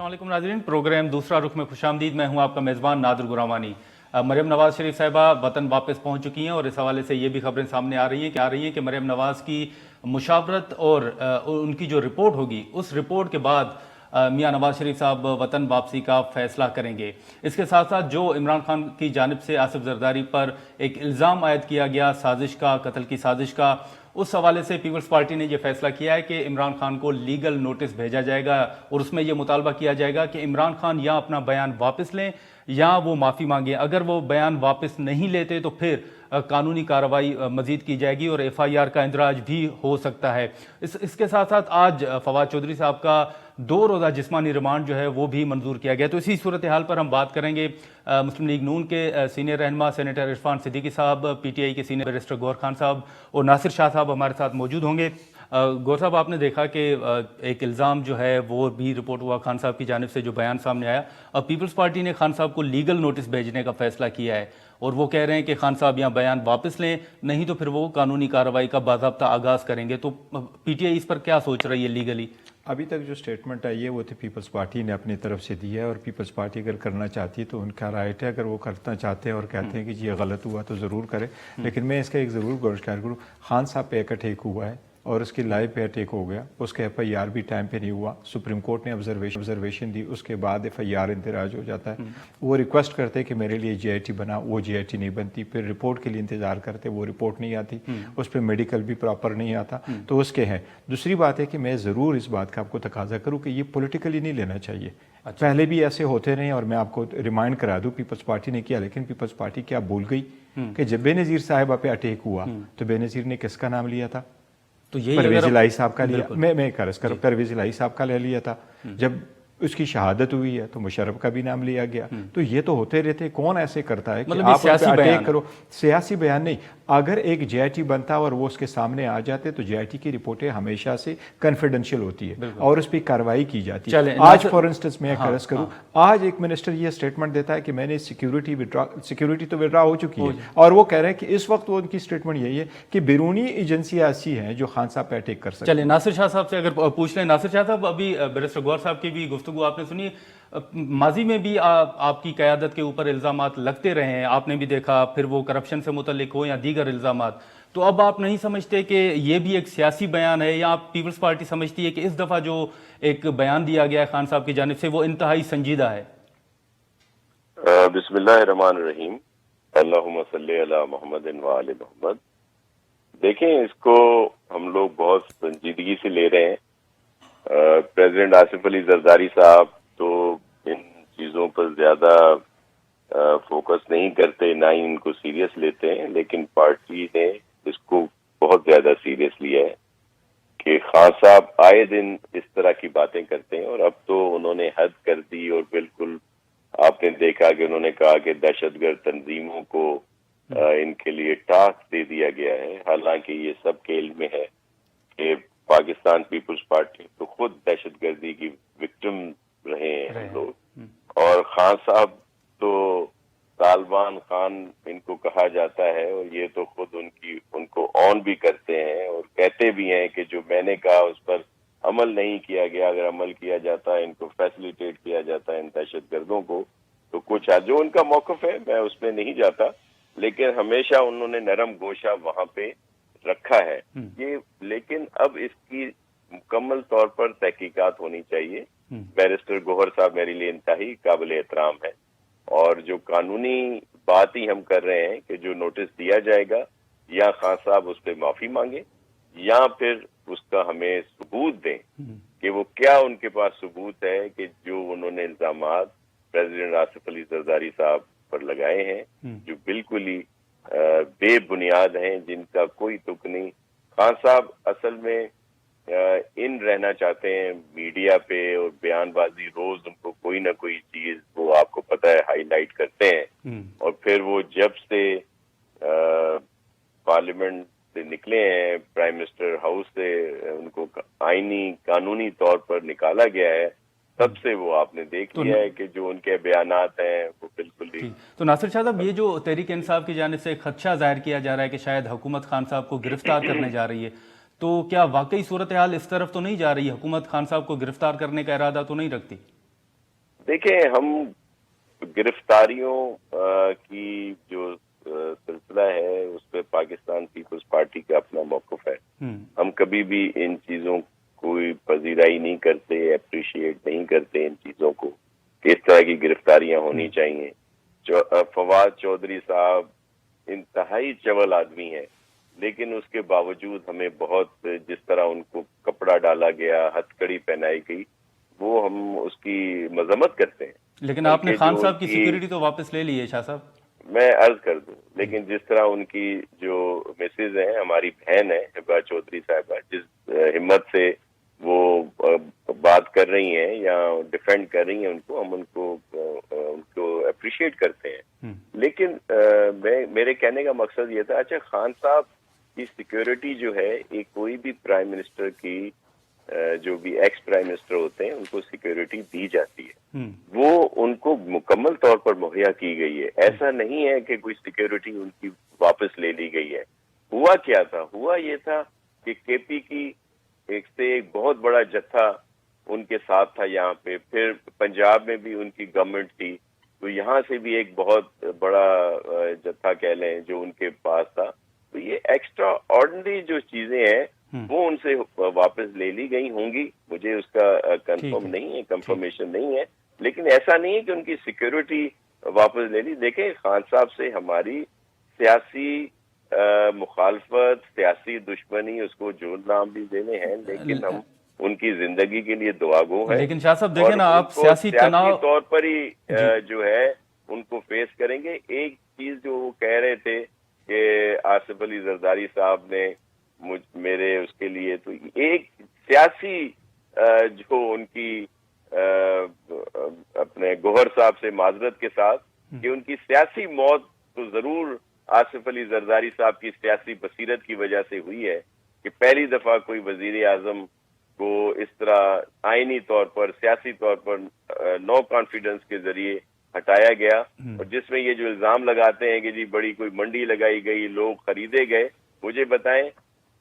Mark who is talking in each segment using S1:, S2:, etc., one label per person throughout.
S1: अस्सलाम वालेकुम नाज़रीन, प्रोग्राम दूसरा रुख में खुशामदीद। मैं हूं आपका मेज़बान नादिर गुरामानी। मरियम नवाज़ शरीफ साहिबा वतन वापस पहुंच चुकी हैं और इस हवाले से ये भी खबरें सामने आ रही हैं कि मरियम नवाज़ की मुशावरत और उनकी जो रिपोर्ट होगी, उस रिपोर्ट के बाद मियां नवाज़ शरीफ साहब वतन वापसी का फ़ैसला करेंगे। इसके साथ साथ जो इमरान खान की जानिब से आसिफ जरदारी पर एक इल्ज़ाम आयद किया गया साजिश का, कत्ल की साजिश का, उस हवाले से पीपल्स पार्टी ने यह फैसला किया है कि इमरान खान को लीगल नोटिस भेजा जाएगा और उसमें यह मुतालबा किया जाएगा कि इमरान खान या अपना बयान वापस लें या वो माफ़ी मांगें। अगर वो बयान वापस नहीं लेते तो फिर कानूनी कार्रवाई मजीद की जाएगी और FIR का इंदराज भी हो सकता है। इसके साथ साथ आज फवाद चौधरी साहब का 2 रोज़ा जिस्मानी रिमांड जो है वो भी मंजूर किया गया। तो इसी सूरत हाल पर हम बात करेंगे। मुस्लिम लीग नून के सीनियर रहनुमा सेनेटर इरफान सिद्दीकी साहब, PTI के सीनियर बैरिस्टर गौहर खान साहब और नासिर शाह साहब हमारे साथ मौजूद होंगे। गौर साहब, आपने देखा कि एक इल्ज़ाम जो है वो भी रिपोर्ट हुआ खान साहब की जानिब से, जो बयान सामने आया। अब पीपल्स पार्टी ने खान साहब को लीगल नोटिस भेजने का फैसला किया है और वो कह रहे हैं कि खान साहब यहाँ बयान वापस लें, नहीं तो फिर वो कानूनी कार्रवाई का बाज़ाब्ता आगाज़ करेंगे। तो PTI इस पर क्या सोच रही है लीगली?
S2: अभी तक जो स्टेटमेंट आई है वो तो पीपल्स पार्टी ने अपनी तरफ से दी है और पीपल्स पार्टी अगर करना चाहती है तो उनका राइट है। अगर वो करना चाहते हैं और कहते हैं कि जी ये गलत हुआ तो ज़रूर करें, लेकिन मैं इसका एक ज़रूर गुज़ारिश करूँ। खान साहब पे एक अटैक हुआ है और उसकी लाइव पे अटैक हो गया, उसका FIR भी टाइम पे नहीं हुआ। सुप्रीम कोर्ट ने ऑब्जर्वेशन दी, उसके बाद FIR इंतराज हो जाता है। वो रिक्वेस्ट करते कि मेरे लिए GIT बना, वो GIT नहीं बनती। फिर रिपोर्ट के लिए इंतज़ार करते, वो रिपोर्ट नहीं आती, उस पर मेडिकल भी प्रॉपर नहीं आता, तो उसके हैं। दूसरी बात है कि मैं ज़रूर इस बात का आपको तकाजा करूँ कि ये पॉलिटिकली नहीं लेना चाहिए। अच्छा। पहले भी ऐसे होते रहे और मैं आपको रिमाइंड करा दूँ, पीपल्स पार्टी ने किया, लेकिन पीपल्स पार्टी क्या भूल गई कि जब बेनज़ीर साहिबा पे अटैक हुआ तो बेनज़ीर ने किसका नाम लिया था?
S1: तो यही
S2: परवेज़ इलाही साहब का लिया। मैं परवेज़ इलाही साहब का ले लिया था। जब उसकी शहादत हुई है तो मुशर्रफ का भी नाम लिया गया। तो ये तो होते रहते। कौन ऐसे करता है कि
S1: मतलब
S2: आप अटैक करो? सियासी बयान नहीं। अगर एक GIT बनता और वो उसके सामने आ जाते तो GIT की रिपोर्टें हमेशा से कॉन्फिडेंशियल होती है और उस पर कार्रवाई की जाती है। आज फॉर इंस्टेंस मैं अर्ज करूं, आज एक मिनिस्टर ये स्टेटमेंट देता है कि मैंने सिक्योरिटी तो विड्रॉ हो चुकी है और वो कह रहे हैं कि इस वक्त वो उनकी स्टेटमेंट यही है कि बैरूनी एजेंसियां ऐसी हैं जो खान साहब पे अटैक कर सकते हैं।
S1: चलिए नासिर शाह साहब से अगर पूछ लें। नासिर शाह साहब, अभी बैरिस्टर गौहर साहब की भी गुफ्तगू आपने सुनी। माजी में भी आपकी क़यादत के ऊपर इल्ज़ामात लगते रहे हैं, आपने भी देखा, फिर वो करप्शन से मुतल्लिक हो या दीगर इल्ज़ामात। तो अब आप नहीं समझते कि ये भी एक सियासी बयान है, या आप पीपल्स पार्टी समझती है कि इस दफ़ा जो एक बयान दिया गया है खान साहब की जानिब से वो इंतहाई संजीदा है?
S3: बिस्मिल्लाहिर्रहमानिर्रहीम, अल्लाहुम्मा सल्ली अला मुहम्मदिन व आले मुहम्मद। देखें, इसको हम लोग बहुत संजीदगी से ले रहे हैं। प्रेसिडेंट आसिफ अली जरदारी साहब तो इन चीज़ों पर ज़्यादा फोकस नहीं करते, ना ही इनको सीरियस लेते हैं, लेकिन पार्टी ने इसको बहुत ज़्यादा सीरियस लिया है कि खान साहब आए दिन इस तरह की बातें करते हैं और अब तो उन्होंने हद कर दी और बिल्कुल आपने देखा कि उन्होंने कहा कि दहशतगर्द तंजीमों को इनके लिए टास्क दे दिया गया है। हालांकि ये सब के इल्म में है कि पाकिस्तान पीपल्स पार्टी तो खुद दहशतगर्दी की विक्टिम रहे हैं हम लोग, और खान साहब तो तालिबान खान इनको कहा जाता है और ये तो खुद उनको ऑन भी करते हैं और कहते भी हैं कि जो मैंने कहा उस पर अमल नहीं किया गया, अगर अमल किया जाता है, इनको फैसिलिटेट किया जाता है इन दहशतगर्दों को, तो कुछ जो उनका मौकफ है मैं उसमें नहीं जाता, लेकिन हमेशा उन्होंने नरम गोशा वहां पे रखा है ये। लेकिन अब इसकी मुकम्मल तौर पर तहकीकात होनी चाहिए। बैरिस्टर गौहर साहब मेरे लिए इंतहाई काबिल एहतराम है और जो कानूनी बात ही हम कर रहे हैं कि जो नोटिस दिया जाएगा या खान साहब उस पर माफी मांगे या फिर उसका हमें सबूत दें कि वो क्या उनके पास सबूत है कि जो उन्होंने इल्जामात प्रेसिडेंट आसिफ अली जरदारी साहब पर लगाए हैं जो बिल्कुल ही बेबुनियाद हैं, जिनका कोई तुक नहीं। खान साहब असल में इन रहना चाहते हैं मीडिया पे और बयानबाजी, रोज उनको कोई ना कोई चीज वो आपको पता है हाईलाइट करते हैं और फिर वो जब से पार्लियामेंट से निकले हैं, प्राइम मिनिस्टर हाउस से उनको आईनी कानूनी तौर पर निकाला गया है, तब से वो आपने देख लिया है कि जो उनके बयानात हैं वो बिल्कुल ही।
S1: तो नासिर शाह साहब, ये जो तहरीक इंसाफ की जानिब से खदशा जाहिर किया जा रहा है कि शायद हुकूमत खान साहब को गिरफ्तार करने जा रही है, तो क्या वाकई सूरत हाल इस तरफ तो नहीं जा रही है? हुकूमत खान साहब को गिरफ्तार करने का इरादा तो नहीं रखती?
S3: دیکھیں ہم گرفتاریوں کی جو سلسلہ ہے اس پہ پاکستان پیپلز پارٹی کا اپنا موقف ہے. ہم کبھی بھی ان چیزوں کوئی پذیرائی نہیں کرتے, اپریشیٹ نہیں کرتے ان چیزوں کو کہ اس طرح کی گرفتاریاں ہونی چاہیے. فواد چودھری صاحب انتہائی چول آدمی ہیں, لیکن اس کے باوجود ہمیں بہت جس طرح ان کو کپڑا ڈالا گیا, ہتھ کڑی پہنائی گئی, وہ ہم اس کی مذمت کرتے ہیں.
S1: لیکن آپ نے خان صاحب کی سیکیورٹی تو واپس لے لی ہے شاہ صاحب.
S3: میں عرض کر دوں, لیکن جس طرح ان کی جو مسز ہیں, ہماری بہن ہے ہبا چودھری صاحبہ, جس ہمت سے وہ بات کر رہی ہیں یا ڈیفینڈ کر رہی ہیں ان کو اپریشیٹ کرتے ہیں. لیکن میرے کہنے کا مقصد یہ تھا, اچھا خان صاحب کی سیکیورٹی جو ہے, ایک کوئی بھی پرائم منسٹر کی جو بھی ایکس پرائم منسٹر ہوتے ہیں ان کو سیکیورٹی دی جاتی ہے, وہ ان کو مکمل طور پر مہیا کی گئی ہے. ایسا نہیں ہے کہ کوئی سیکیورٹی ان کی واپس لے لی گئی ہے. ہوا کیا تھا, ہوا یہ تھا کہ کے پی کی ایک بہت بڑا جتھا ان کے ساتھ تھا یہاں پہ, پھر پنجاب میں بھی ان کی گورنمنٹ تھی, تو یہاں سے بھی ایک بہت بڑا جتھا کہہ لیں جو ان کے پاس تھا. تو یہ ایکسٹرا آرڈنری جو چیزیں ہیں وہ ان سے واپس لے لی گئی ہوں گی, مجھے اس کا کنفرم نہیں ہے, کنفرمیشن نہیں ہے, لیکن ایسا نہیں ہے کہ ان کی سیکیورٹی واپس لے لی. دیکھیں خان صاحب سے ہماری سیاسی مخالفت, سیاسی دشمنی, اس کو جو نام بھی دینے ہیں, لیکن ہم ان کی زندگی کے لیے دعا گو ہیں.
S1: لیکن شاہ صاحب دیکھیں نا, آپ سیاسی تناؤ
S3: طور پر ہی جو ہے ان کو فیس کریں گے. ایک چیز جو وہ کہہ رہے تھے کہ آصف علی زرداری صاحب نے میرے اس کے لیے, تو ایک سیاسی جو ان کی اپنے گوہر صاحب سے معذرت کے ساتھ کہ ان کی سیاسی موت تو ضرور آصف علی زرداری صاحب کی سیاسی بصیرت کی وجہ سے ہوئی ہے کہ پہلی دفعہ کوئی وزیر اعظم کو اس طرح آئینی طور پر, سیاسی طور پر نو کانفیڈنس کے ذریعے ہٹایا گیا, اور جس میں یہ جو الزام لگاتے ہیں کہ جی بڑی کوئی منڈی لگائی گئی, لوگ خریدے گئے. مجھے بتائیں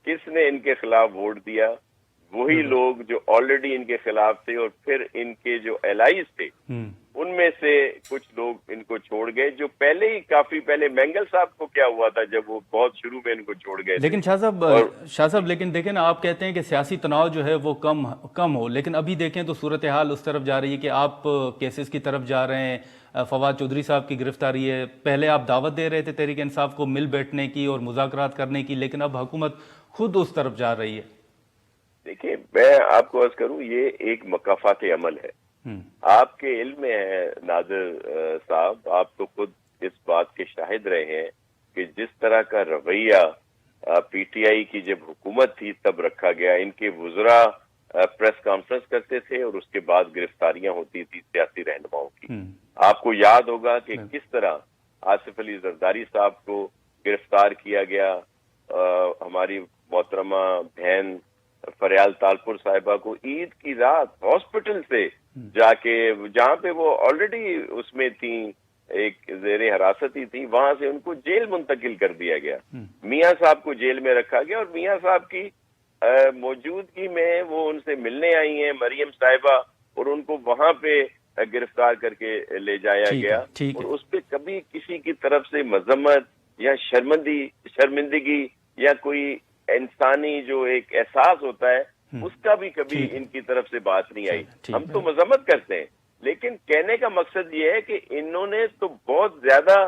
S3: کس نے ان کے خلاف ووٹ دیا؟ وہی لوگ جو آلریڈی ان کے خلاف تھے, اور پھر ان کے جو الائز تھے ان میں سے کچھ لوگ ان کو چھوڑ گئے, جو پہلے ہی کافی پہلے مینگل صاحب کو کیا ہوا تھا جب وہ بہت شروع میں ان کو چھوڑ گئے.
S1: لیکن شاہ صاحب لیکن دیکھیں نا, آپ کہتے ہیں کہ سیاسی تناؤ جو ہے وہ کم ہو, لیکن ابھی دیکھیں تو صورتحال اس طرف جا رہی ہے کہ آپ کیسز کی طرف جا رہے ہیں. فواد چودھری صاحب کی گرفتاری ہے, پہلے آپ دعوت دے رہے تھے تحریک انصاف کو مل بیٹھنے کی اور مذاکرات کرنے کی, لیکن اب حکومت خود اس طرف جا رہی ہے.
S3: دیکھیں میں آپ کو عرض کروں, یہ ایک مکافات عمل ہے. آپ کے علم میں ہے نادر صاحب, آپ تو خود اس بات کے شاہد رہے ہیں کہ جس طرح کا رویہ پی ٹی آئی کی جب حکومت تھی تب رکھا گیا. ان کے وزراء پریس کانفرنس کرتے تھے اور اس کے بعد گرفتاریاں ہوتی تھی سیاسی رہنماؤں کی. آپ کو یاد ہوگا کہ کس طرح آصف علی زرداری صاحب کو گرفتار کیا گیا, ہماری محترمہ بہن فریال تالپور صاحبہ کو عید کی رات ہاسپٹل سے جا کے, جہاں پہ وہ آلریڈی اس میں تھیں, ایک زیر حراستی تھی, وہاں سے ان کو جیل منتقل کر دیا گیا. میاں صاحب کو جیل میں رکھا گیا, اور میاں صاحب کی موجودگی میں وہ ان سے ملنے آئی ہیں مریم صاحبہ, اور ان کو وہاں پہ گرفتار کر کے لے جایا گیا. اور اس پہ کبھی کسی کی طرف سے مذمت یا شرمندگی یا کوئی انسانی جو ایک احساس ہوتا ہے اس کا بھی کبھی ان کی طرف سے بات نہیں آئی. ہم تو مذمت کرتے ہیں, لیکن کہنے کا مقصد یہ ہے کہ انہوں نے تو بہت زیادہ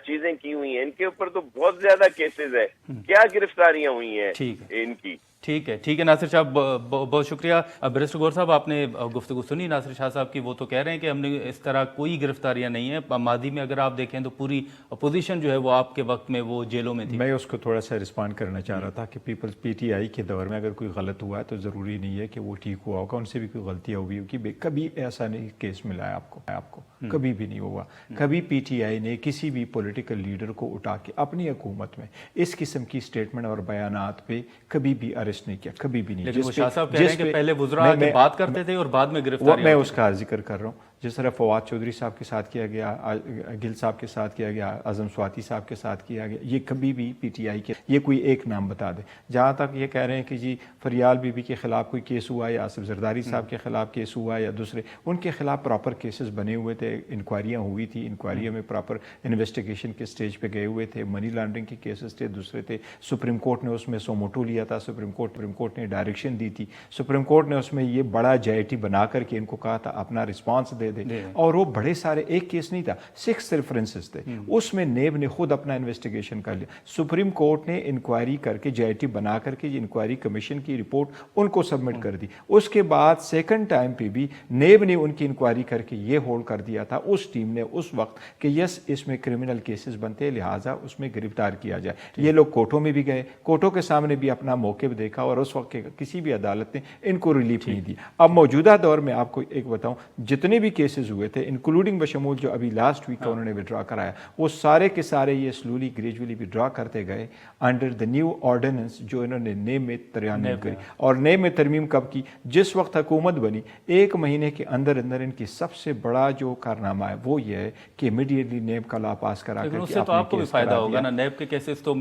S3: چیزیں کی ہوئی ہیں, ان کے اوپر تو بہت زیادہ کیسز ہے. کیا گرفتاریاں ہوئی ہیں ان کی.
S1: ٹھیک ہے ناصر صاحب, بہت شکریہ. بیرسٹر گوہر صاحب, آپ نے گفتگو سنی ناصر شاہ صاحب کی, وہ تو کہہ رہے ہیں کہ ہم نے اس طرح کوئی گرفتاریاں نہیں ہیں. ماضی میں اگر آپ دیکھیں تو پوری اپوزیشن جو ہے وہ آپ کے وقت میں وہ جیلوں میں تھی.
S2: میں اس کو تھوڑا سا رسپانڈ کرنا چاہ رہا تھا کہ پیپلز پی ٹی آئی کے دور میں اگر کوئی غلط ہوا ہے تو ضروری نہیں ہے کہ وہ ٹھیک ہوا ہوگا, ان سے بھی کوئی غلطیاں ہوئی ہوگی. کبھی ایسا نہیں کیس ملا ہے آپ کو کبھی بھی نہیں ہوا. کبھی پی ٹی آئی نے کسی بھی پولیٹیکل لیڈر کو اٹھا کے اپنی حکومت میں اس قسم کی سٹیٹمنٹ اور بیانات پہ کبھی بھی اریسٹ نہیں کیا, کبھی بھی نہیں.
S1: لیکن وہ شاہ صاحب کہہ رہے ہیں کہ پہلے وزراء آ کے بات کرتے تھے اور بعد میں گرفتاری.
S2: میں اس کا ذکر کر رہا ہوں. جس طرح فواد چودھری صاحب کے ساتھ کیا گیا، گل صاحب کے ساتھ کیا گیا، اعظم سواتی صاحب کے ساتھ کیا گیا، یہ کبھی بھی پی ٹی آئی کے یہ کوئی ایک نام بتا دے. جہاں تک یہ کہہ رہے ہیں کہ جی فریال بی بی کے خلاف کوئی کیس ہوا یا آصف زرداری صاحب کے خلاف کیس ہوا یا دوسرے، ان کے خلاف پراپر کیسز بنے ہوئے تھے، انکوائریاں ہوئی تھی، انکوائریوں میں پراپر انویسٹیگیشن کے سٹیج پہ گئے ہوئے تھے، منی لانڈرنگ کے کیسز تھے، دوسرے تھے. سپریم کورٹ نے اس میں سوموٹو لیا تھا، سپریم کورٹ نے ڈائریکشن دی تھی، سپریم کورٹ نے اس میں یہ بڑا جے آئی ٹی بنا کر کے ان کو کہا تھا اپنا رسپانس دے دے، اور وہ بڑے سارے، ایک کیس نہیں تھا، 6 ریفرنسز تھے، اس میں نیب نے خود اپنا انویسٹیگیشن کر لیا. سپریم کورٹ نے انکوائری کر کے جے آئی ٹی بنا کر کے انکوائری کمیشن کی رپورٹ ان کو سبمٹ کر دی. اس کے بعد سیکنڈ ٹائم پہ بھی نیب نے ان کی انکوائری کر کے یہ ہولڈ کر دیا تھا اس ٹیم نے اس وقت کہ یس اس میں کرمنل کیسز بنتے لہٰذا اس میں گرفتار کیا جائے. یہ لوگ کورٹوں میں بھی گئے، کورٹوں کے سامنے بھی اپنا موقف دیکھا اور اس وقت کسی بھی عدالت نے ان کو ریلیف نہیں دی. اب موجودہ دور میں آپ کو ایک بتاؤں، جتنے بھی کیسز ہوئے تھے انکلوڈنگ بشمول جو ابھی لاسٹ ویک کا انہوں نے وڈرا کرایا، وہ سارے کے سارے یہ سلولی گریجولی وڈرا کرتے گئے انڈر دا نیو آرڈیننس جو انہوں نے نیب میں ترمیم کری. اور نیب میں ترمیم کب کی؟ جس وقت حکومت بنی 1 مہینے کے اندر اندر ان کی سب سے بڑا جو کارنامہ ہے وہ یہ ہے کہ امیڈیٹلی نیب کا لا پاس کرا کر
S1: اس سے تو آپ کو بھی فائدہ ہوگا نا. نیب کے کیسز تو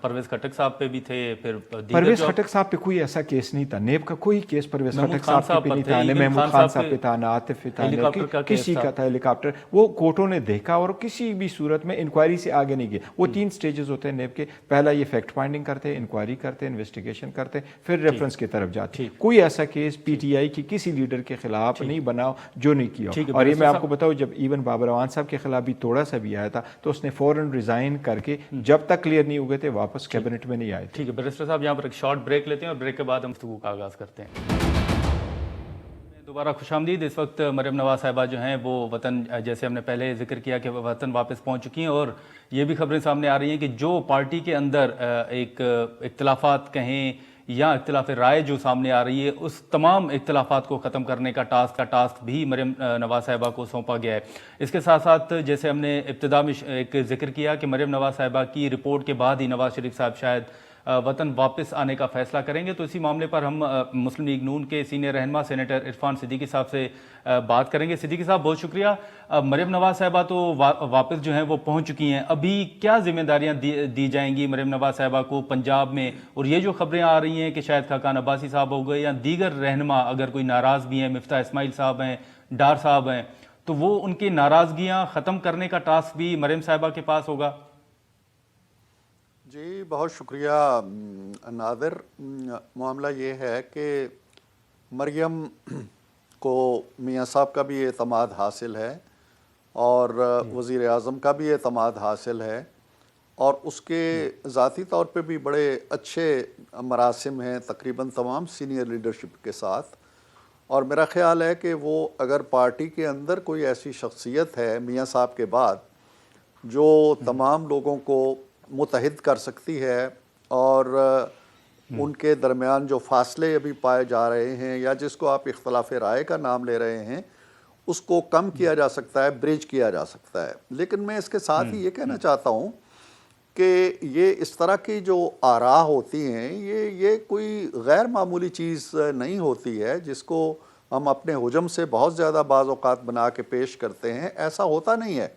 S1: پرویز خٹک صاحب پہ بھی تھے، پھر
S2: پرویز خٹک صاحب پہ کوئی ایسا کیس نہیں تھا، نیب کا کوئی کیس پرویز خٹک صاحب پہ نہیں تھا، نہ محمود خان صاحب پہ تھا، نہ عاطف پہ تھا، کسی کا تھا ہیلی کاپٹر. وہ کورٹوں نے دیکھا اور کسی بھی صورت میں انکوائری سے آگے نہیں گئے. وہ 3 سٹیجز ہوتے ہیں نیب کے، پہلا یہ فیکٹ فائنڈنگ کرتے، انکوائری کرتے، انویسٹیگیشن کرتے، پھر ریفرنس کی طرف جاتے. کوئی ایسا کیس پی ٹی آئی کی کسی لیڈر کے خلاف نہیں بنا جو نہیں کیا. اور یہ میں آپ کو بتاؤں جب ایون بابر اعوان صاحب کے خلاف بھی تھوڑا سا بھی آیا تھا تو اس نے فوراً ریزائن کر کے جب تک کلیئر نہیں ہوئے تھے واپس کیبنٹ میں نہیں آئے.
S1: ٹھیک ہے بیرسٹر صاحب، یہاں پر ایک شارٹ بریک لیتے ہیں اور بریک کے بعد ہم گفتگو کا آغاز کرتے ہیں. دوبارہ خوش آمدید. اس وقت مریم نواز صاحبہ جو ہیں وہ وطن، جیسے ہم نے پہلے ذکر کیا کہ وطن واپس پہنچ چکی ہیں، اور یہ بھی خبریں سامنے آ رہی ہیں کہ جو پارٹی کے اندر ایک اختلافات کہیں یا اختلاف رائے جو سامنے آ رہی ہے، اس تمام اختلافات کو ختم کرنے کا ٹاسک بھی مریم نواز صاحبہ کو سونپا گیا ہے. اس کے ساتھ ساتھ جیسے ہم نے ابتدا میں ایک ذکر کیا کہ مریم نواز صاحبہ کی رپورٹ کے بعد ہی نواز شریف صاحب شاید وطن واپس آنے کا فیصلہ کریں گے، تو اسی معاملے پر ہم مسلم لیگ نون کے سینئر رہنما سینیٹر عرفان صدیقی صاحب سے بات کریں گے. صدیقی صاحب بہت شکریہ. مریم نواز صاحبہ تو واپس جو ہیں وہ پہنچ چکی ہیں، ابھی کیا ذمہ داریاں دی جائیں گی مریم نواز صاحبہ کو پنجاب میں؟ اور یہ جو خبریں آ رہی ہیں کہ شاید خاقان عباسی صاحب ہو گئے یا دیگر رہنما اگر کوئی ناراض بھی ہیں، مفتاح اسماعیل صاحب ہیں، ڈار صاحب ہیں، تو وہ ان کی ناراضگیاں ختم کرنے کا ٹاسک بھی مریم صاحبہ کے پاس ہوگا.
S4: جی بہت شکریہ ناظر. معاملہ یہ ہے کہ مریم کو میاں صاحب کا بھی اعتماد حاصل ہے اور وزیر اعظم کا بھی اعتماد حاصل ہے، اور اس کے ذاتی طور پہ بھی بڑے اچھے مراسم ہیں تقریباً تمام سینئر لیڈرشپ کے ساتھ. اور میرا خیال ہے کہ وہ اگر پارٹی کے اندر کوئی ایسی شخصیت ہے میاں صاحب کے بعد جو تمام لوگوں کو متحد کر سکتی ہے، اور ان کے درمیان جو فاصلے ابھی پائے جا رہے ہیں یا جس کو آپ اختلاف رائے کا نام لے رہے ہیں اس کو کم کیا جا سکتا ہے، برج کیا جا سکتا ہے. لیکن میں اس کے ساتھ ہی یہ کہنا چاہتا ہوں کہ یہ اس طرح کی جو آراء ہوتی ہیں یہ کوئی غیر معمولی چیز نہیں ہوتی ہے جس کو ہم اپنے حجم سے بہت زیادہ بعض اوقات بنا کے پیش کرتے ہیں. ایسا ہوتا نہیں ہے.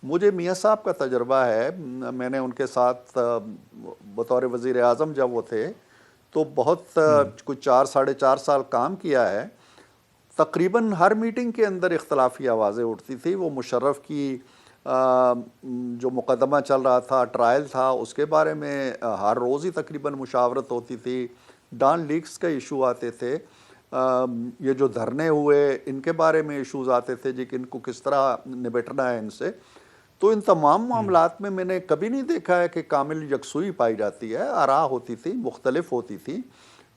S4: مجھے میاں صاحب کا تجربہ ہے، میں نے ان کے ساتھ بطور وزیر اعظم جب وہ تھے تو بہت کچھ 4 سال کام کیا ہے. تقریباً ہر میٹنگ کے اندر اختلافی آوازیں اٹھتی تھی. وہ مشرف کی جو مقدمہ چل رہا تھا، ٹرائل تھا، اس کے بارے میں ہر روز ہی تقریباً مشاورت ہوتی تھی. ڈان لیکس کا ایشو آتے تھے، یہ جو دھرنے ہوئے ان کے بارے میں ایشوز آتے تھے جی کہ ان کو کس طرح نبٹنا ہے ان سے. تو ان تمام معاملات میں میں نے کبھی نہیں دیکھا ہے کہ کامل یکسوئی پائی جاتی ہے. آراء ہوتی تھی، مختلف ہوتی تھی،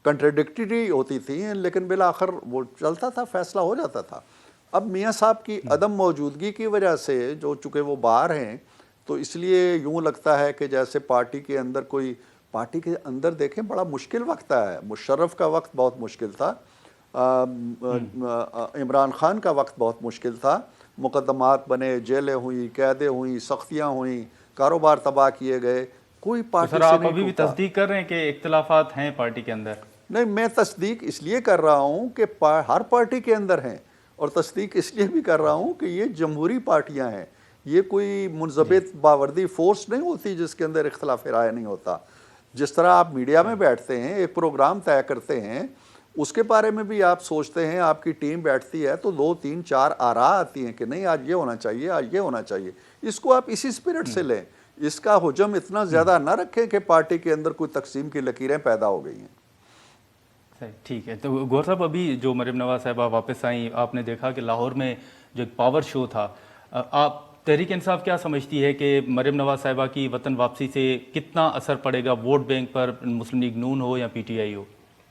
S4: کنٹراڈکٹری ہوتی تھی، لیکن بالآخر وہ چلتا تھا، فیصلہ ہو جاتا تھا. اب میاں صاحب کی عدم موجودگی کی وجہ سے جو چونکہ وہ باہر ہیں تو اس لیے یوں لگتا ہے کہ جیسے پارٹی کے اندر دیکھیں بڑا مشکل وقت ہے. مشرف کا وقت بہت مشکل تھا، عمران خان کا وقت بہت مشکل تھا. مقدمات بنے، جیلیں ہوئیں، قیدیں ہوئیں، سختیاں ہوئیں، کاروبار تباہ کیے گئے. کوئی پارٹی سے نہیں
S1: آپ ابھی بھی تصدیق کر رہے ہیں کہ اختلافات ہیں پارٹی کے اندر؟
S4: نہیں، میں تصدیق اس لیے کر رہا ہوں کہ ہر پارٹی کے اندر ہیں. اور تصدیق اس لیے بھی کر رہا ہوں کہ یہ جمہوری پارٹیاں ہیں، یہ کوئی منضبط باوردی فورس نہیں ہوتی جس کے اندر اختلاف رائے نہیں ہوتا۔ جس طرح آپ میڈیا میں بیٹھتے ہیں، ایک پروگرام طے کرتے ہیں، اس کے بارے میں بھی آپ سوچتے ہیں، آپ کی ٹیم بیٹھتی ہے تو 2 3 4 آراء آتی ہیں کہ نہیں آج یہ ہونا چاہیے، آج یہ ہونا چاہیے۔ اس کو آپ اسی اسپرٹ سے لیں، اس کا حجم اتنا زیادہ نہ رکھیں کہ پارٹی کے اندر کوئی تقسیم کی لکیریں پیدا ہو گئی ہیں۔
S1: صحیح، ٹھیک ہے۔ تو گور صاحب، ابھی جو مریم نواز صاحبہ واپس آئیں، آپ نے دیکھا کہ لاہور میں جو ایک پاور شو تھا، آپ تحریک انصاف کیا سمجھتی ہے کہ مریم نواز صاحبہ کی وطن واپسی سے کتنا اثر پڑے گا ووٹ بینک پر، مسلم لیگ نون ہو یا پی ٹی آئی ہو؟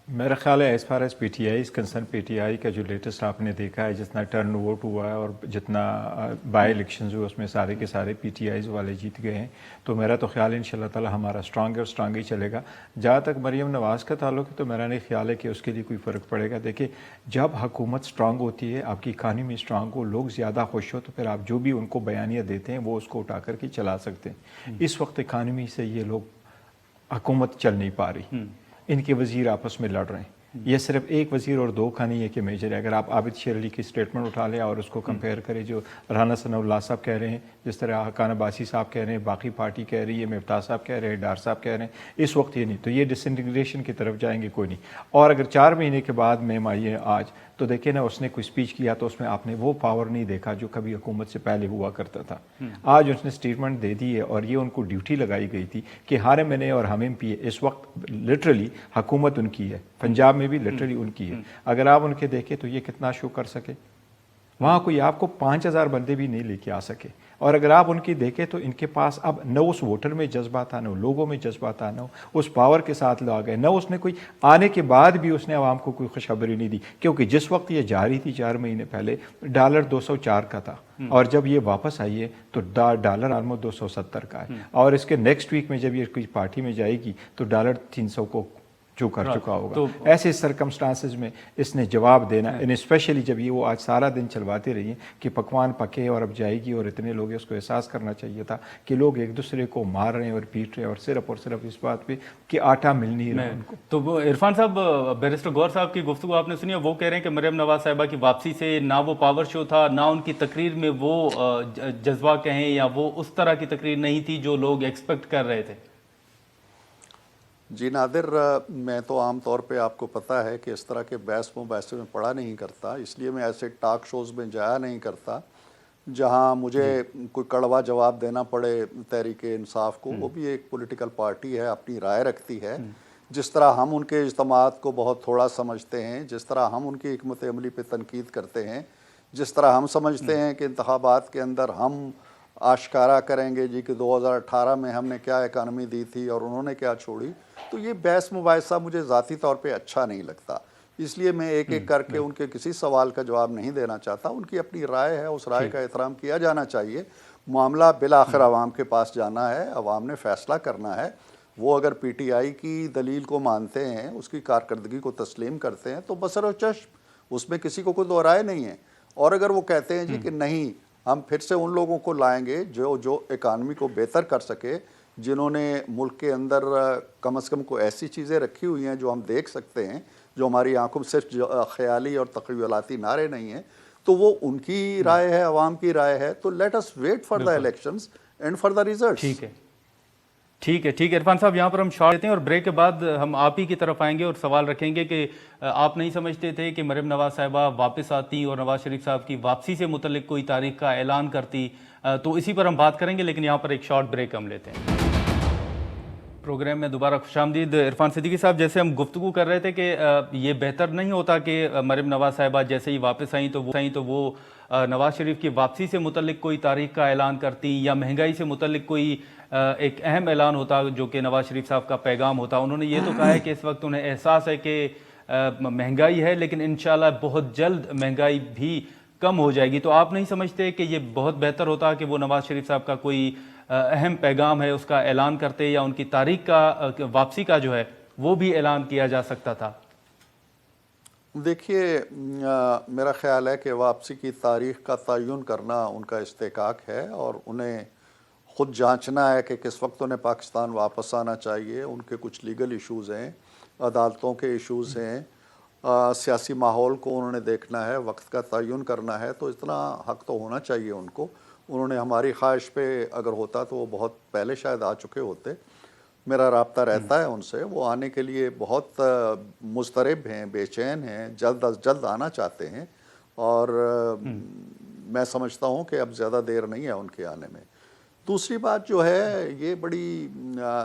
S2: میرا خیال ہے as far as P T I is concern, P T I کا جو لیٹسٹ آپ نے دیکھا ہے، جتنا ٹرن ووٹ ہوا ہے اور جتنا بائی الیکشنز ہوئے، اس میں سارے کے سارے پی ٹی آئیز والے جیت گئے ہیں۔ تو میرا تو خیال ہے انشاءاللہ تعالی ہمارا اسٹرانگ ہی چلے گا۔ جہاں تک مریم نواز کا تعلق ہے تو میرا نہیں خیال ہے کہ اس کے لیے کوئی فرق پڑے گا۔ دیکھیں، جب حکومت اسٹرانگ ہوتی ہے، آپ کی اکانومی اسٹرانگ ہو، لوگ زیادہ خوش ہو، تو پھر آپ جو بھی ان کو بیانیہ دیتے ہیں وہ اس کو اٹھا کر کے چلا سکتے ہیں۔ اس وقت اکانومی سے یہ لوگ حکومت چل نہیں پا رہی، ان کے وزیر آپس میں لڑ رہے ہیں۔ یہ صرف ایک وزیر اور 2 کا نہیں ہے کہ میجر ہے۔ اگر آپ عابد شیر علی کی سٹیٹمنٹ اٹھا لیں اور اس کو کمپیئر کریں، جو رانا ثناء اللہ صاحب کہہ رہے ہیں، جس طرح حقان عباسی صاحب کہہ رہے ہیں، باقی پارٹی کہہ رہی ہے، مفتاح صاحب کہہ رہے ہیں، ڈار صاحب کہہ رہے ہیں، اس وقت یہ نہیں، تو یہ ڈس انٹیگریشن کی طرف جائیں گے کوئی نہیں۔ اور اگر 4 مہینے کے بعد میں آئیے آج، تو دیکھیں نا، اس نے کوئی سپیچ کیا تو اس میں آپ نے وہ پاور نہیں دیکھا جو کبھی حکومت سے پہلے ہوا کرتا تھا۔ آج اس نے سٹیٹمنٹ دے دی ہے اور یہ ان کو ڈیوٹی لگائی گئی تھی کہ ہر ایم این اے اور ہم ایم پی اے اس وقت لٹرلی حکومت ان کی ہے، پنجاب میں بھی لٹرلی ان کی ہے۔ اگر آپ ان کے دیکھیں تو یہ کتنا شو کر سکے، وہاں کوئی آپ کو 5000 بندے بھی نہیں لے کے آ سکے۔ اور اگر آپ ان کی دیکھیں تو ان کے پاس اب نہ اس ووٹر میں جذبات آنا ہو، لوگوں میں جذبات آنا ہو، اس پاور کے ساتھ لوگ گئے، نہ اس نے کوئی آنے کے بعد بھی اس نے عوام کو کوئی خوشخبری نہیں دی، کیونکہ جس وقت یہ جا رہی تھی 4 مہینے پہلے ڈالر 204 کا تھا، اور جب یہ واپس آئی ہے تو ڈالر آلموسٹ 270 کا ہے، اور اس کے نیکسٹ ویک میں جب یہ کوئی پارٹی میں جائے گی تو ڈالر 300 کو جو کر چکا ہوگا۔ ایسے سرکمسٹانسز میں اس نے جواب دینا، اسپیشلی جب یہ وہ آج سارا دن چلواتے رہی ہیں کہ پکوان پکے اور اب جائے گی، اور اتنے لوگ اس کو احساس کرنا چاہیے تھا کہ لوگ ایک دوسرے کو مار رہے ہیں اور پیٹ رہے ہیں، اور صرف اس بات پہ کہ آٹا مل نہیں رہا ان کو۔
S1: تو وہ عرفان صاحب، بیرسٹر گور صاحب کی گفتگو آپ نے سنی ہے، وہ کہہ رہے ہیں کہ مریم نواز صاحبہ کی واپسی سے نہ وہ پاور شو تھا، نہ ان کی تقریر میں وہ جذبہ کہیں یا وہ اس طرح کی تقریر نہیں تھی جو لوگ ایکسپیکٹ کر رہے تھے۔
S4: جی نادر، میں تو عام طور پہ آپ کو پتہ ہے کہ اس طرح کے بحث مباحثے میں پڑھا نہیں کرتا، اس لیے میں ایسے ٹاک شوز میں جایا نہیں کرتا جہاں مجھے کوئی کڑوا جواب دینا پڑے تحریک انصاف کو۔ وہ بھی ایک پولیٹیکل پارٹی ہے، اپنی رائے رکھتی ہے۔ جس طرح ہم ان کے اجتماعات کو بہت تھوڑا سمجھتے ہیں، جس طرح ہم ان کی حکمت عملی پہ تنقید کرتے ہیں، جس طرح ہم سمجھتے ہیں کہ انتخابات کے اندر ہم آشکارا کریں گے جی کہ 2018 میں ہم نے کیا اکانومی دی تھی اور انہوں نے کیا چھوڑی، تو یہ بحث مباحثہ مجھے ذاتی طور پہ اچھا نہیں لگتا۔ اس لیے میں ایک ایک کر کے ان کے کسی سوال کا جواب نہیں دینا چاہتا۔ ان کی اپنی رائے ہے، اس رائے کا احترام کیا جانا چاہیے۔ معاملہ بالآخر عوام کے پاس جانا ہے، عوام نے فیصلہ کرنا ہے۔ وہ اگر پی ٹی آئی کی دلیل کو مانتے ہیں، اس کی کارکردگی کو تسلیم کرتے ہیں تو بصر و چشم، اس میں کسی کو کوئی دو رائے نہیں ہے۔ اور اگر وہ کہتے ہیں جی کہ نہیں، ہم پھر سے ان لوگوں کو لائیں گے جو اکانومی کو بہتر کر سکے، جنہوں نے ملک کے اندر کم از کم کوئی ایسی چیزیں رکھی ہوئی ہیں جو ہم دیکھ سکتے ہیں، جو ہماری آنکھوں میں صرف خیالی اور تخیلاتی نعرے نہیں ہیں، تو وہ ان کی رائے ہے، عوام کی رائے ہے۔ تو let us wait for the elections and for the results.
S1: ٹھیک ہے عرفان صاحب، یہاں پر ہم شارٹ لیتے ہیں اور بریک کے بعد ہم آپ ہی کی طرف آئیں گے اور سوال رکھیں گے کہ آپ نہیں سمجھتے تھے کہ مریم نواز صاحبہ واپس آتی اور نواز شریف صاحب کی واپسی سے متعلق کوئی تاریخ کا اعلان کرتی، تو اسی پر ہم بات کریں گے، لیکن یہاں پر ایک شارٹ بریک ہم لیتے ہیں۔ پروگرام میں دوبارہ خوش آمدید۔ عرفان صدیقی صاحب، جیسے ہم گفتگو کر رہے تھے کہ یہ بہتر نہیں ہوتا کہ مریم نواز صاحبہ جیسے ہی واپس آئیں تو وہ نواز شریف کی واپسی سے متعلق کوئی تاریخ کا اعلان کرتی، یا مہنگائی سے متعلق کوئی ایک اہم اعلان ہوتا جو کہ نواز شریف صاحب کا پیغام ہوتا۔ انہوں نے یہ تو کہا ہے کہ اس وقت انہیں احساس ہے کہ مہنگائی ہے، لیکن انشاءاللہ بہت جلد مہنگائی بھی کم ہو جائے گی۔ تو آپ نہیں سمجھتے کہ یہ بہت بہتر ہوتا کہ وہ نواز شریف صاحب کا کوئی اہم پیغام ہے اس کا اعلان کرتے، یا ان کی تاریخ کا واپسی کا جو ہے وہ بھی اعلان کیا جا سکتا تھا؟
S4: دیکھیے، میرا خیال ہے کہ واپسی کی تاریخ کا تعین کرنا ان کا استحقاق ہے، اور انہیں خود جانچنا ہے کہ کس وقت انہیں پاکستان واپس آنا چاہیے۔ ان کے کچھ لیگل ایشوز ہیں، عدالتوں کے ایشوز ہیں، सियासी माहौल को उन्होंने देखना है, वक्त का तयन करना है, तो इतना हक तो होना चाहिए उनको। उन्होंने हमारी ख्वाहिश पे अगर होता तो वो बहुत पहले शायद आ चुके होते। मेरा राब्ता रहता है उनसे, वो आने के लिए बहुत मुस्तरब हैं, बेचैन हैं, जल्द अज जल्द आना चाहते हैं, और मैं समझता हूँ कि अब ज़्यादा देर नहीं है उनके आने में। दूसरी बात जो है, ये बड़ी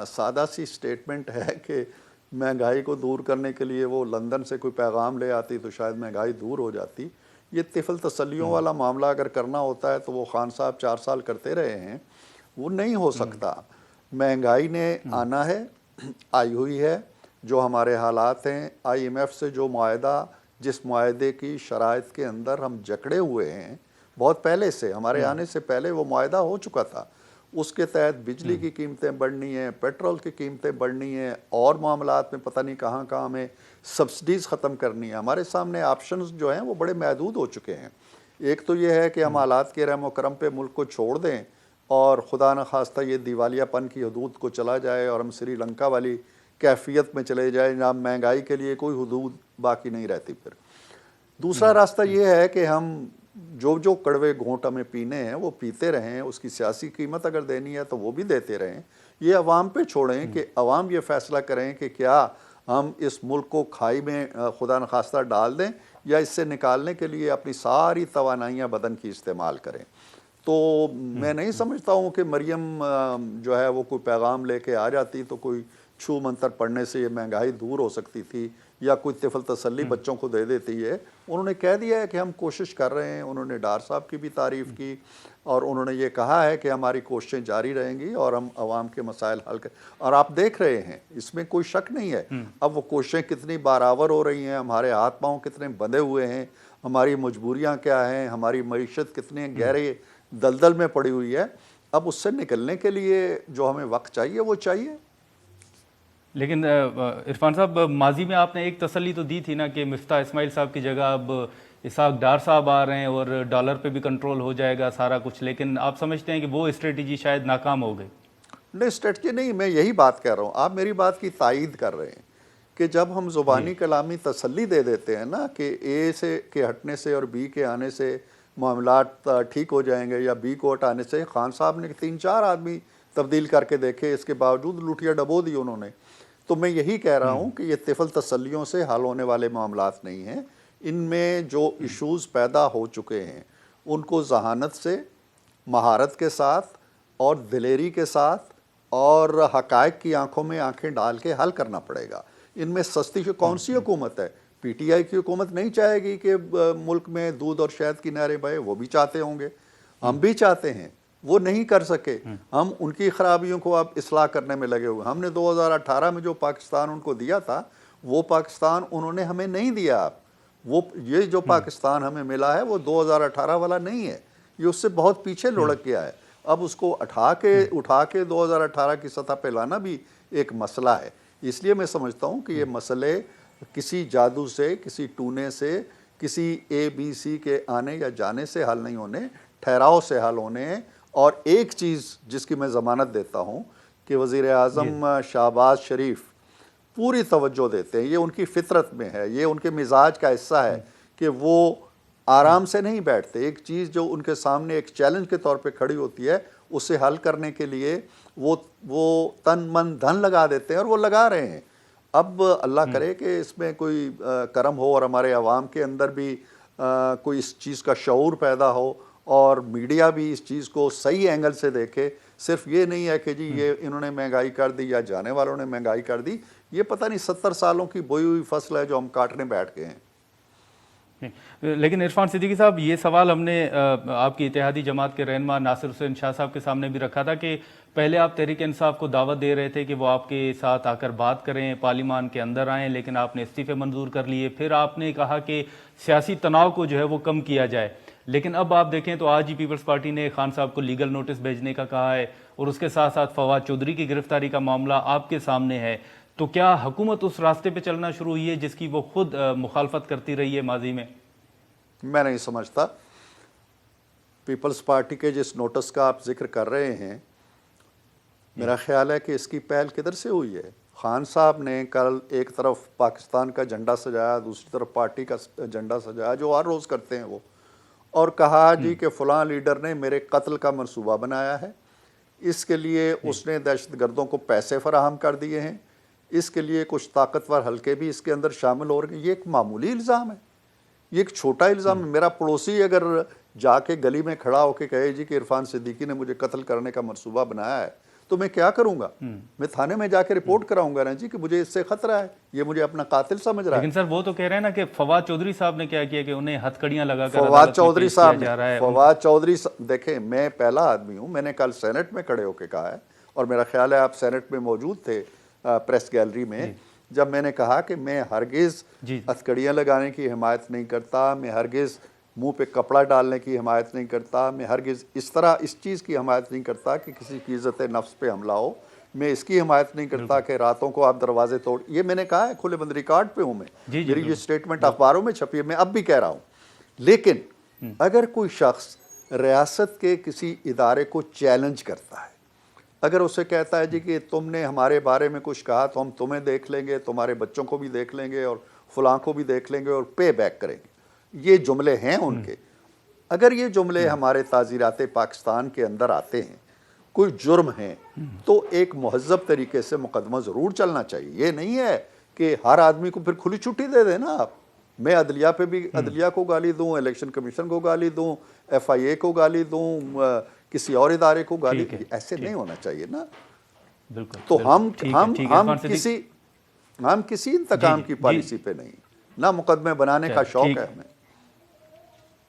S4: सादा सी स्टेटमेंट है कि महंगाई को दूर करने के लिए वो लंदन से कोई पैगाम ले आती तो शायद महंगाई दूर हो जाती। ये तिफल तसल्लियों वाला मामला अगर करना होता है तो वो खान साहब 4 साल करते रहे हैं, वो नहीं हो सकता। महंगाई ने आना है, आई हुई है, जो हमारे हालात हैं, IMF से जो मुआहदा, जिस मुआहदे की शराइत के अंदर हम जकड़े हुए हैं, बहुत पहले से, हमारे आने से पहले वो मुआहदा हो चुका था। उसके तहत बिजली की कीमतें बढ़नी हैं, पेट्रोल की कीमतें बढ़नी हैं, और मामलात में पता नहीं कहाँ कहाँ हमें सब्सिडीज़ ख़त्म करनी है। हमारे सामने ऑप्शंस जो हैं वो बड़े महदूद हो चुके हैं। एक तो ये है कि हम हालात के रहम व करम पे मुल्क को छोड़ दें और खुदा न खास्ता ये दिवालियापन की हदूद को चला जाए और हम श्रीलंका वाली कैफियत में चले जाए, जहाँ महंगाई के लिए कोई हदूद बाकी नहीं रहती। फिर दूसरा रास्ता ये है कि हम जो जो कड़वे घोंट हमें पीने हैं वो पीते रहें, उसकी सियासी कीमत अगर देनी है तो वो भी देते रहें। ये अवाम पे छोड़ें कि अवाम ये फ़ैसला करें कि क्या हम इस मुल्क को खाई में खुदा न खास्ता डाल दें या इससे निकालने के लिए अपनी सारी तवानाइयाँ बदन की इस्तेमाल करें। तो मैं नहीं समझता हूँ कि मरियम जो है वो कोई पैगाम लेके आ जाती तो कोई छू मंतर पढ़ने से ये महंगाई दूर हो सकती थी या कोई तिफल तसल्ली बच्चों को दे देती है। उन्होंने कह दिया है कि हम कोशिश कर रहे हैं। उन्होंने डार साहब की भी तारीफ़ की और उन्होंने ये कहा है कि हमारी कोशिशें जारी रहेंगी और हम आवाम के मसाइल हल कर, और आप देख रहे हैं, इसमें कोई शक नहीं है। अब वो कोशिशें कितनी बारावर हो रही हैं, हमारे हाथ पाँव कितने बंधे हुए हैं, हमारी मजबूरियाँ क्या हैं, हमारी मईशत कितने गहरे दलदल में पड़ी हुई है। अब उससे निकलने के लिए जो हमें वक्त चाहिए वो चाहिए।
S1: लेकिन इरफान साहब, माजी में आपने एक तसल्ली तो दी थी ना कि मिफ्ताह इस्माइल साहब की जगह अब इसहाक डार साहब आ रहे हैं और डॉलर पे भी कंट्रोल हो जाएगा सारा कुछ, लेकिन आप समझते हैं कि वो स्ट्रेटजी शायद नाकाम हो गई?
S4: नहीं, स्ट्रेटजी नहीं, मैं यही बात कह रहा हूँ। आप मेरी बात की तायीद कर रहे हैं कि जब हम ज़ुबानी कलामी तसल्ली दे देते हैं ना कि ए से के हटने से और बी के आने से मामलात ठीक हो जाएंगे या बी को हटाने से, खान साहब ने 3-4 आदमी तब्दील करके देखे, इसके बावजूद लुटिया डबो दी उन्होंने। तो मैं यही कह रहा हूँ कि ये तिफल तसल्लियों से हल होने वाले मामलात नहीं हैं। इनमें जो इश्यूज़ पैदा हो चुके हैं उनको जहानत से, महारत के साथ और दिलेरी के साथ और हक़ाइक़ की आंखों में आंखें डाल के हल करना पड़ेगा। इनमें सस्ती कौन सी हुकूमत है? PTI की हुकूमत नहीं चाहेगी कि मुल्क में दूध और शहद की नहरें बहे, वो भी चाहते होंगे, हम भी चाहते हैं, वो नहीं कर सके। हम उनकी खराबियों को अब इस्लाह करने में लगे हुए। हमने 2018 में जो पाकिस्तान उनको दिया था वो पाकिस्तान उन्होंने हमें नहीं दिया। अब वो ये जो पाकिस्तान हमें मिला है वो 2018 वाला नहीं है, ये उससे बहुत पीछे लुढ़क गया है। अब उसको उठा के 2018 की सतह पे लाना भी एक मसला है। इसलिए मैं समझता हूँ कि ये मसले किसी जादू से, किसी टूने से, किसी ABC के आने या जाने से हल नहीं होने, ठहराव से हल होने हैं। और एक चीज़ जिसकी मैं ज़मानत देता हूँ कि वज़ीर-ए-आज़म शहबाज शरीफ पूरी तवज्जो देते हैं, ये उनकी फितरत में है, ये उनके मिजाज का हिस्सा है कि वो आराम से नहीं बैठते। एक चीज़ जो उनके सामने एक चैलेंज के तौर पे खड़ी होती है, उसे हल करने के लिए वो तन मन धन लगा देते हैं और वो लगा रहे हैं। अब अल्लाह करे कि इसमें कोई करम हो और हमारे अवाम के अंदर भी कोई इस चीज़ का शऊर पैदा हो और मीडिया भी इस चीज़ को सही एंगल से देखे। सिर्फ ये नहीं है कि जी ये इन्होंने महंगाई कर दी या जाने वालों ने महंगाई कर दी। ये पता नहीं 70 सालों की बोई हुई फसल है जो हम काटने बैठ गए हैं।
S1: लेकिन इरफान सिद्दीकी साहब, ये सवाल हमने आपकी इत्तेहादी जमात के रहनुमा नासिर हुसैन शाह साहब के सामने भी रखा था कि पहले आप तहरीक इंसाफ को दावत दे रहे थे कि वो आपके साथ आकर बात करें, पार्लिमान के अंदर आएँ, लेकिन आपने इस्तीफ़े मंजूर कर लिए। फिर आपने कहा कि सियासी तनाव को जो है वो कम किया जाए। लेकिन अब आप देखें तो आज ही पीपल्स पार्टी ने खान साहब को लीगल नोटिस भेजने का कहा है और उसके साथ साथ फवाद चौधरी की गिरफ्तारी का मामला आपके सामने है। तो क्या हुकूमत उस रास्ते पे चलना शुरू हुई है जिसकी वो खुद मुखालफत करती रही है माजी में?
S4: मैं नहीं समझता। पीपल्स पार्टी के जिस नोटिस का आप जिक्र कर रहे हैं, मेरा ख्याल है कि इसकी पहल किधर से हुई है? खान साहब ने कल एक तरफ पाकिस्तान का झंडा सजाया, दूसरी तरफ पार्टी का झंडा सजाया, जो हर रोज़ करते हैं वो, और कहा जी कि फ़लाँ लीडर ने मेरे कत्ल का मंसूबा बनाया है, इसके लिए उसने दहशतगर्दों को पैसे फराहम कर दिए हैं, इसके लिए कुछ ताकतवर हलके भी इसके अंदर शामिल हो रहे हैं। ये एक मामूली इल्ज़ाम है, ये एक छोटा इल्ज़ाम है। मेरा पड़ोसी अगर जाके गली में खड़ा होकर कहे जी कि इरफान सिद्दीकी ने मुझे कत्ल करने का मंसूबा बनाया है, तो मैं क्या करूंगा? मैं थाने में जाके रिपोर्ट कराऊंगा ना जी कि मुझे इससे खतरा है, ये मुझे अपना कातिल समझ रहा है।
S1: लेकिन सर वो तो कह रहे हैं ना कि फवाद चौधरी साहब ने क्या किया कि उन्हें हथकड़ियां लगाकर
S4: फवाद चौधरी साहब देखें, मैं पहला आदमी हूं, मैंने कल सेनेट में खड़े होकर कहा है, और मेरा ख्याल है आप सेनेट में मौजूद थे प्रेस गैलरी में, जब मैंने कहा कि मैं हरगिज़ हथकड़ियाँ लगाने की हिमायत नहीं करता, मैं हरगिज़ मुंह पे कपड़ा डालने की हिमायत नहीं करता, मैं हरगिज़ इस चीज़ की हिमायत नहीं करता कि किसी की इज़्ज़त नफ्स पे हमला हो, मैं इसकी हिमायत नहीं करता कि रातों को आप दरवाजे तोड़, ये मैंने कहा है, खुले बंद रिकॉर्ड पे हूँ मैं, मेरी ये स्टेटमेंट अखबारों में छपी है, मैं अब भी कह रहा हूँ। लेकिन अगर कोई शख्स रियासत के किसी इदारे को चैलेंज करता है, अगर उसे कहता है जी कि तुमने हमारे बारे में कुछ कहा तो हम तुम्हें देख लेंगे, तुम्हारे बच्चों को भी देख लेंगे और फलां को भी देख लेंगे और पे बैक करेंगे, ये जुमले हैं उनके, अगर ये जुमले हमारे ताज़ीरात पाकिस्तान के अंदर आते हैं, कोई जुर्म है, तो एक महज़्ज़ब तरीके से मुकदमा ज़रूर चलना चाहिए। ये नहीं है कि हर आदमी को फिर खुली छुट्टी दे देना आप। मैं अदलिया पे भी अदलिया को गाली दूँ, इलेक्शन कमीशन को गाली दूँ, FIA को गाली दूँ, किसी और इदारे को गाली, ऐसे नहीं होना चाहिए ना।
S1: बिल्कुल।
S4: तो हम किसी इंतकाम की पॉलिसी पे नहीं, ना मुकदमे बनाने का शौक है हमें।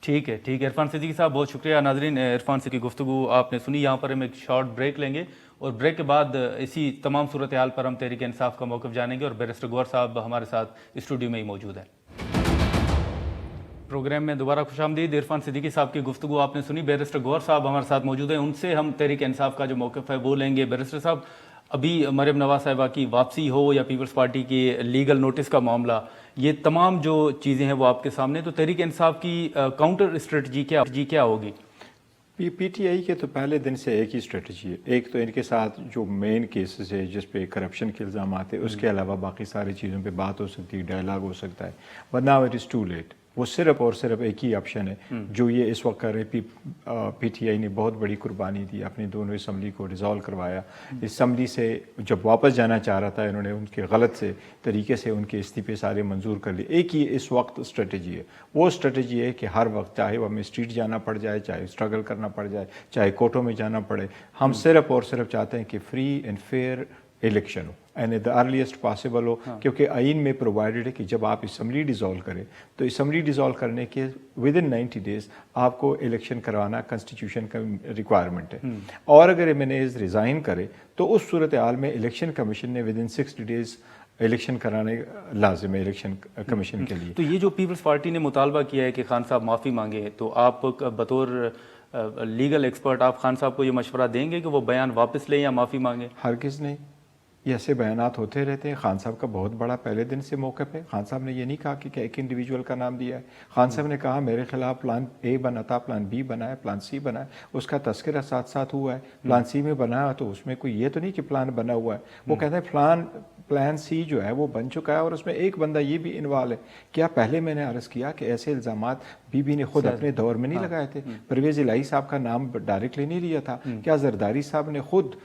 S1: ठीक है इरफान सिद्दीकी साहब, बहुत शुक्रिया। नाजरीन, इरफान सिद्दीकी की गुफ्तगू आपने सुनी। यहाँ पर हम एक शॉर्ट ब्रेक लेंगे और ब्रेक के बाद इसी तमाम सूरत हाल पर हम तहरीक इंसाफ का मौक़िफ़ जानेंगे और बैरिस्टर गौहर साहब हमारे साथ स्टूडियो में ही मौजूद हैं। प्रोग्राम में दोबारा खुशामदीद। इरफान सिद्दीकी साहब की गुफ्तगू आपने सुनी, बैरिस्टर गौहर साहब हमारे साथ मौजूद हैं, उनसे हम तहरीक इंसाफ का जो मौक़िफ़ है वो लेंगे। बैरिस्टर साहब, अभी मरियम नवाज़ साहिबा की वापसी हो या पीपल्स पार्टी के लीगल नोटिस का मामला, ये तमाम जो चीज़ें हैं वो आपके सामने, तो तहरीक इंसाफ की काउंटर स्ट्रेटजी क्या होगी?
S2: PTI के तो पहले दिन से एक ही स्ट्रेटजी है। एक तो इनके साथ जो मेन केसेस है जिस पे करप्शन के इल्ज़ाम आते हैं, उसके अलावा बाकी सारी चीज़ों पे बात हो सकती है, डायलॉग हो सकता है, but now it is too late. वो सिर्फ और सिर्फ एक ही ऑप्शन है जो ये इस वक्त कर रहे। PTI ने बहुत बड़ी कुर्बानी दी, अपनी दोनों असम्बली को रिजॉल्व करवाया। असम्बली से जब वापस जाना चाह रहा था, इन्होंने उनके गलत से तरीके से उनके इस्तीफे सारे मंजूर कर लिए। एक ही इस वक्त स्ट्रेटजी है, वो स्ट्रेटजी है कि हर वक्त चाहे वो हमें स्ट्रीट जाना पड़ जाए, चाहे स्ट्रगल करना पड़ जाए, चाहे कोर्टों में जाना पड़े, हम सिर्फ और सिर्फ चाहते हैं कि फ्री एंड फेयर इलेक्शन हो एंड द अर्लीस्ट पॉसिबल हो। क्योंकि आइन में प्रोवाइडेड है कि जब आप असम्बली डिज़ोल्व करें तो असम्बली डिज़ोल्व करने के विद इन 90 डेज़ आपको इलेक्शन करवाना कॉन्स्टिट्यूशन का रिक्वायरमेंट है। और अगर MNAs रिज़ाइन करे तो उस सूरत हाल में इलेक्शन कमीशन ने विद इन 60 डेज़ इलेक्शन कराने लाजिम है इलेक्शन कमीशन के लिए।
S1: तो ये जो पीपल्स पार्टी ने मुतालबा किया है कि खान साहब माफ़ी मांगे, तो आप बतौर लीगल एक्सपर्ट आप खान साहब को ये मशवरा देंगे कि वो बयान वापस लें या माफ़ी मांगे?
S2: हरगिज़ नहीं, ये ऐसे बयानात होते रहते हैं। खान साहब का बहुत बड़ा पहले दिन से मौक़िफ़ है। खान साहब ने ये नहीं कहा कि एक इंडिविजुअल का नाम दिया है। खान साहब ने कहा मेरे खिलाफ प्लान A बना था, प्लान B बना है, प्लान C बना है, उसका तस्करा साथ साथ हुआ है। प्लान C में बना तो उसमें कोई ये तो नहीं कि प्लान बना हुआ है। वो कहते हैं प्लान C जो है वो बन चुका है और उसमें एक बंदा ये भी इन्वॉल्व है। क्या पहले मैंने अर्ज़ किया कि ऐसे इल्ज़ामात बीबी ने खुद अपने दौर में नहीं लगाए थे? परवेज़ इलाही साहब का नाम डायरेक्टली नहीं लिया था? क्या जरदारी साहब ने खुद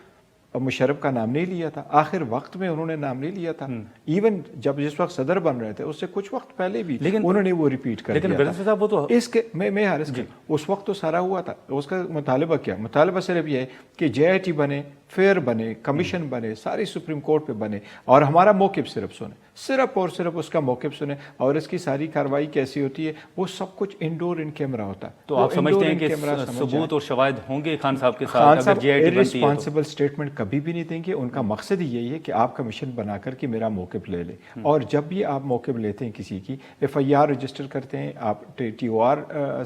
S2: मुशर्रफ का नाम नहीं लिया था? आखिर वक्त में उन्होंने नाम नहीं लिया था। इवन जब जिस वक्त सदर बन रहे थे उससे कुछ वक्त पहले भी लेकिन उन्होंने वो रिपीट कर दिया था।
S1: वो तो
S2: इसके मैं हर्ज के उस वक्त तो सारा हुआ था। उसका मुतालबा क्या? मुतालबा सिर्फ ये है कि JIT बने, फेयर बने, कमीशन बने, सारी सुप्रीम कोर्ट पे बने और हमारा मौक़िफ़ सिर्फ सुने, सिर्फ और सिर्फ उसका मौक़िफ़ सुने। और इसकी सारी कार्रवाई कैसी होती है, वो सब कुछ इंडोर इन कैमरा होता है।
S1: तो आप समझते हैं कि सबूत और शवाहिद होंगे खान साहब के साथ?
S2: खान साहब इर्रिस्पॉन्सिबल स्टेटमेंट कभी भी नहीं देंगे। उनका मकसद ही यही है कि आप कमीशन बना करके मेरा मौक़िफ़ ले लें। और जब भी आप मौक़िफ़ लेते हैं किसी की, FIR रजिस्टर करते हैं, आप TOR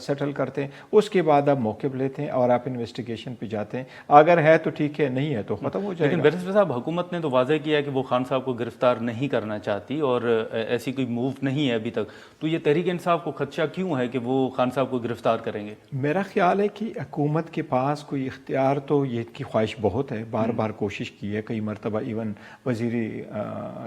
S2: सेटल करते हैं, उसके बाद आप मौक़िफ़ लेते हैं और आप इन्वेस्टिगेशन पे जाते हैं। अगर है तो ठीक है, नहीं नहीं है तो ख़त्म हो
S1: लेकिन
S2: जाएगा।
S1: बैरिस्टर साहब, हुकूमत ने तो वाज़ेह किया है कि वो खान साहब को गिरफ्तार नहीं करना चाहती और ऐसी कोई मूव नहीं है अभी तक, तो ये तहरीक इंसाफ को खदशा क्यों है कि वो खान साहब को गिरफ्तार करेंगे?
S2: मेरा ख्याल है कि हुकूमत के पास कोई इख्तियार तो ये की ख्वाहिश बहुत है, बार बार कोशिश की है, कई मरतबा इवन वज़ीर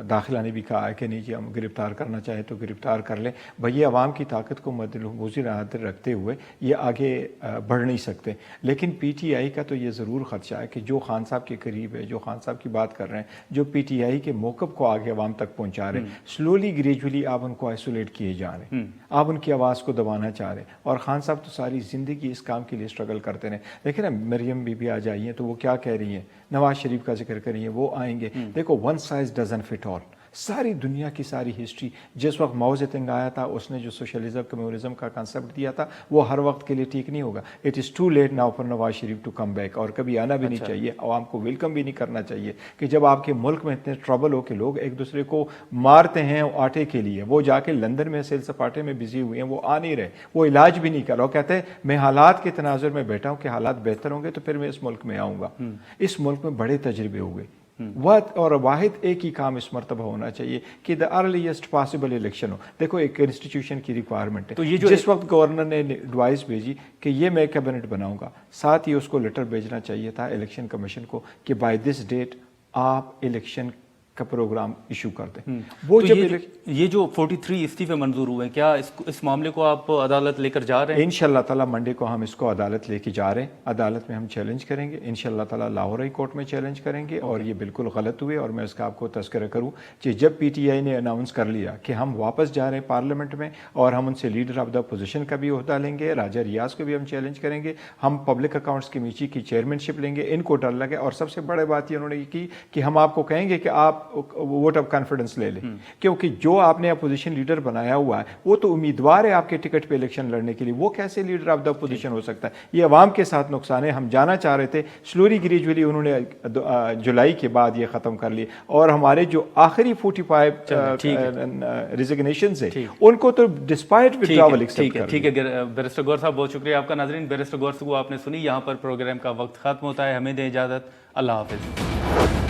S2: दाखिला ने भी कहा है कि नहीं जी हम गिरफ्तार करना चाहें तो गिरफ्तार कर लें। भाई ये अवाम की ताकत को मद्देनज़र रखते हुए ये आगे बढ़ नहीं सकते। लेकिन PTI का तो ये ज़रूर ख़दशा है कि जो खान साहब के करीब है, जो खान साहब की बात कर रहे हैं, जो PTI के मौक़िफ़ को आगे अवाम तक पहुँचा रहे हैं, स्लोली ग्रेजुअली आप उनको आइसोलेट किए जा रहे हैं, आप उनकी आवाज़ को दबाना चाह रहे हैं। और खान साहब तो सारी ज़िंदगी इस काम के लिए स्ट्रगल करते रहे। देखिए ना, मरियम बीबी आ जाई हैं तो वो क्या कह रही हैं, नवाज शरीफ का जिक्र कर रही हैं, वो आएंगे। देखो, one size doesn't fit all. सारी दुनिया की सारी हिस्ट्री, जिस वक्त माओ ज़ेतुंग आया था उसने जो सोशलिज्म कम्युनिज्म का कंसेप्ट दिया था वो हर वक्त के लिए ठीक नहीं होगा। It is too late now for Nawaz Sharif to come back, और कभी आना भी नहीं चाहिए, आवाम को वेलकम भी नहीं करना चाहिए कि जब आपके मुल्क में इतने ट्रबल हो कि लोग एक दूसरे को मारते हैं आटे के लिए, वो जाके लंदन में सेल सपाटे में बिजी हुए हैं, वो आ नहीं रहे, वो इलाज भी नहीं कर रहा, कहते हैं मैं हालात के तनाजुर में बैठा हूँ कि हालात बेहतर होंगे तो फिर मैं इस मुल्क में आऊँगा। इस मुल्क में बड़े तजर्बे हुए, और वाहिद एक ही काम इस मरतबा होना चाहिए कि द अर्लीस्ट पॉसिबल इलेक्शन हो। देखो, एक इंस्टीट्यूशन की रिक्वायरमेंट है।
S1: तो ये जो
S2: जिस वक्त गवर्नर ने एडवाइस भेजी कि ये मैं कैबिनेट बनाऊंगा, साथ ही उसको लेटर भेजना चाहिए था इलेक्शन कमीशन को कि बाय दिस डेट आप इलेक्शन का प्रोग्राम इशू कर दें। वो
S1: तो
S2: जब
S1: ये जो 43 इस्तीफे मंजूर हुए हैं, क्या इस मामले को आप अदालत लेकर जा रहे हैं?
S2: इंशाअल्लाह ताला मंडे को हम इसको अदालत लेके जा रहे हैं। अदालत में हम चैलेंज करेंगे इंशाअल्लाह ताला, लाहौर हाई कोर्ट में चैलेंज करेंगे। और ये बिल्कुल गलत हुए, और मैं इसका आपको तज़किरा करूं कि जब PTI ने अनाउंस कर लिया कि हम वापस जा रहे हैं पार्लियामेंट में और हम उनसे लीडर ऑफ द अपोजिशन का भी ओहदा लेंगे, राजा रियाज को भी हम चैलेंज करेंगे, हम पब्लिक अकाउंट्स कमेटी की चेयरमैनशिप लेंगे, इनको डर लगे। और सबसे बड़ी बात ये उन्होंने की कि हम आपको कहेंगे कि आप वोट ऑफ कॉन्फिडेंस ले लें, क्योंकि जो आपने अपोजिशन लीडर बनाया हुआ है वो तो उम्मीदवार है आपके टिकट पे इलेक्शन लड़ने के लिए, वो कैसे लीडर ऑफ द अपोजिशन हो सकता है? ये अवाम के साथ नुकसान है। हम जाना चाह रहे थे, स्लोली ग्रेजुअली उन्होंने जुलाई के बाद ये ख़त्म कर लिए, और हमारे जो आखिरी 45 रिजिग्नेशन है उनको तो डिस्पाइट विड्रॉवल एक्सेप्ट कर।
S1: ठीक है बैरिस्टर गौर साहब, बहुत शुक्रिया आपका। नाज़रीन, बैरिस्टर गौर को आपने सुनी। यहाँ पर प्रोग्राम का वक्त खत्म होता है, हमें दें इजाज़त, अल्लाह हाफिज़।